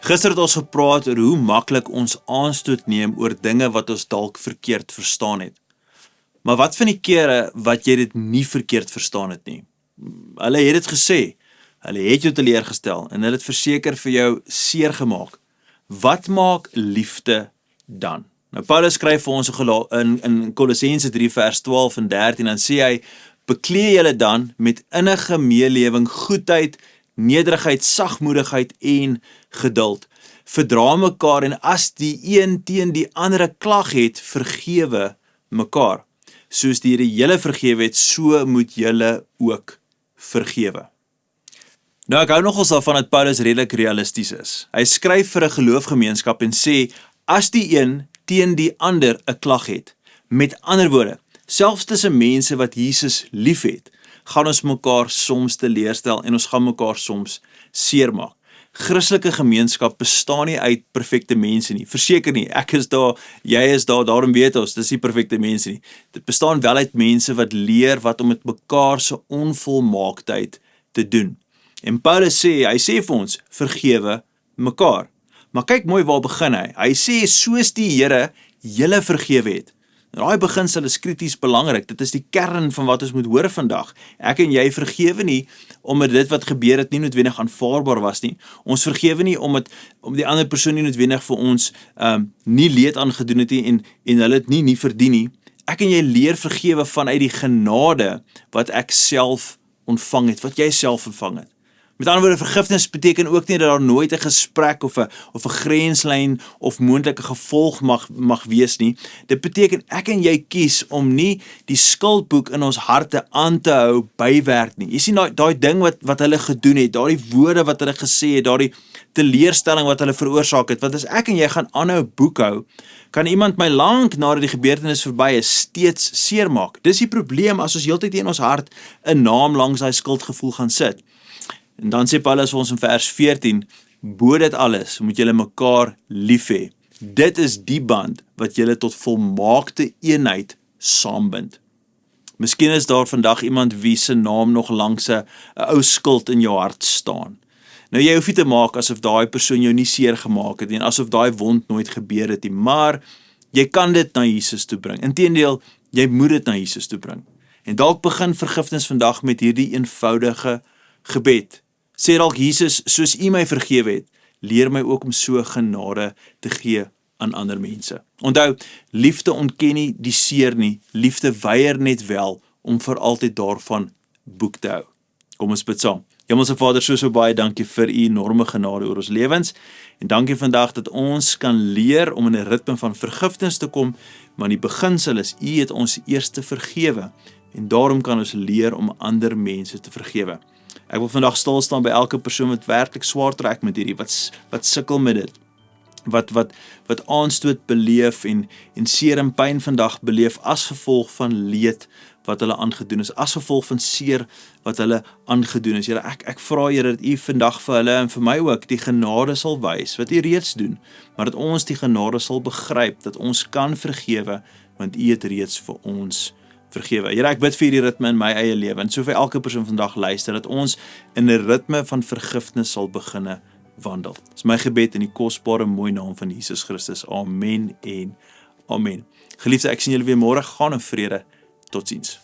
Gister het ons gepraat oor hoe maklik ons aanstoot neem oor dinge wat ons dalk verkeerd verstaan het. Maar wat van die kere wat jy dit nie verkeerd verstaan het nie? Hulle het dit gesê, hulle het jou teleurgestel en hulle het verseker vir jou seer gemaak. Wat maak liefde dan? Nou Paulus skryf vir ons in Kolossense 3 vers 12 en 13, dan sê hy, beklee julle dan met innige meelewing, goedheid, nederigheid, sagmoedigheid en geduld. Verdra mekaar en as die een teen die ander klag het, vergewe mekaar. Soos die Here julle vergewe het, so moet julle ook vergewe. Nou ek hou nogals daarvan dat Paulus redelik realisties is. Hy skryf vir 'n geloofgemeenskap en sê, as die een teen die ander 'n klag het, met ander woorde, selfs tussen mense wat Jesus lief het, gaan ons mekaar soms teleurstel en ons gaan mekaar soms seermaak. Christelike gemeenskap bestaan nie uit perfekte mense nie, verseker nie, ek is daar, jy is daar, daarom weet ons, dis nie perfekte mense nie. Dit bestaan wel uit mense wat leer wat om met mekaar se onvolmaaktheid te doen. En Paulus sê, hy sê vir ons, vergewe mekaar. Maar kyk mooi waar begin hy. Hy sê, soos die Here julle vergewe het. Daai beginsel is krities belangrik. Dit is die kern van wat ons moet hoor vandag. Ek en jy vergewe nie omdat dit wat gebeur het nie noodwendig aanvaarbaar was nie. Ons vergewe nie om die ander persoon nie noodwendig vir ons nie leed aangedoen het nie en hulle het nie verdien nie. Ek en jy leer vergewe vanuit die genade wat ek self ontvang het, wat jy self ontvang het. Met ander woorde, vergifnis beteken ook nie dat daar nooit 'n gesprek of 'n grenslyn of moontlike gevolg mag wees nie. Dit beteken ek en jy kies om nie die skuldboek in ons harte aan te hou bywerk nie. Jy sien daai ding wat hulle gedoen het, daardie woorde wat hulle gesê het, daardie teleurstelling wat hulle veroorsaak het, want as ek en jy gaan aanhou boekhou, kan iemand my lank nadat die gebeurtenis verby is steeds seermaak. Dis die probleem as ons heeltyd in ons hart 'n naam langs daai skuldgevoel gaan sit. En dan sê Paulus vir ons in vers 14, bo dit alles moet julle mekaar lief hê. Dit is die band wat julle tot volmaakte eenheid saambind. Miskien is daar vandag iemand wie se naam nog langs 'n ou skuld in jou hart staan. Nou jy hoef nie te maak asof daai persoon jou nie seer gemaak het en asof daai wond nooit gebeur het nie, maar jy kan dit na Jesus toe bring. Inteendeel, jy moet dit na Jesus toe bring. En dalk begin vergifnis vandag met hierdie eenvoudige gebed. Sê dalk Jesus, soos U my vergewe het, leer my ook om so genade te gee aan ander mense. Onthou, liefde ontken nie die seer nie, liefde weier net wel om vir altyd daarvan boek te hou. Kom ons bid saam. Hemelse Vader, so baie dankie vir U enorme genade oor ons lewens en dankie vandag dat ons kan leer om in 'n ritme van vergifnis te kom, maar die beginsel is U het ons eers vergewe en daarom kan ons leer om ander mense te vergewe. Ek wil vandag stil staan by elke persoon wat werklik swaar trek met hierdie, wat sukkel met dit, wat aanstoot beleef en seer en pyn vandag beleef as gevolg van leed wat hulle aangedoen is, as gevolg van seer wat hulle aangedoen is. Here, ek vra Here dat U vandag vir hulle en vir my ook die genade sal wys, wat U reeds doen, maar dat ons die genade sal begryp, dat ons kan vergewe, want U het reeds vir ons vergewe. Here, ek bid vir hierdie ritme in my eie lewe, en so vir elke persoon vandag luister, dat ons in 'n ritme van vergifnis sal beginne wandel. Dis my gebed in die kosbare mooi naam van Jesus Christus. Amen en amen. Geliefde, ek sien julle weer môre. Gaan in vrede. Totsiens.